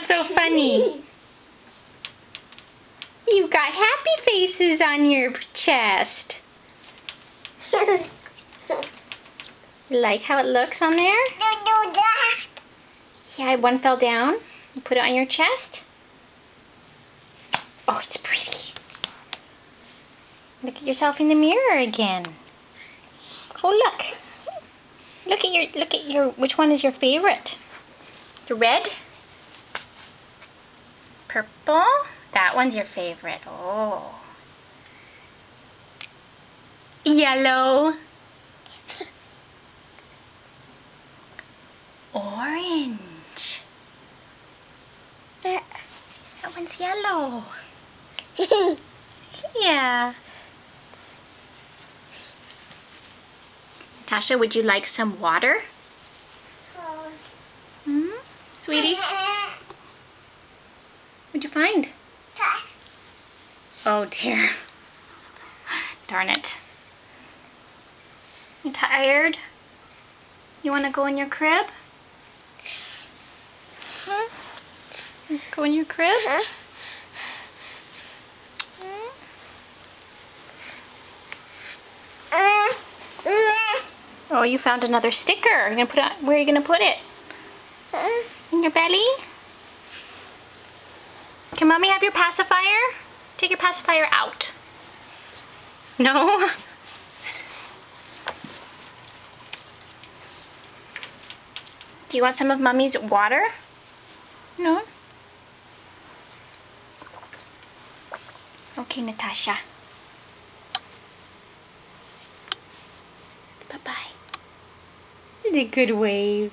What's so funny? You've got happy faces on your chest. You like how it looks on there? Yeah, one fell down. You put it on your chest. Oh, it's pretty. Look at yourself in the mirror again. Oh, look. Look at your, which one is your favorite? The red? Purple? That one's your favorite. Oh. Yellow. Orange. That one's yellow. Yeah. Tasha, would you like some water? Hmm? Sweetie? What'd you find? Oh dear. Darn it. You tired? You want to go in your crib? Huh? Go in your crib? Oh, you found another sticker. You're gonna put it on, where are you gonna put it? In your belly? Can Mommy have your pacifier? Take your pacifier out. No? Do you want some of Mommy's water? No? Okay, Natasha. Bye-bye. A good wave.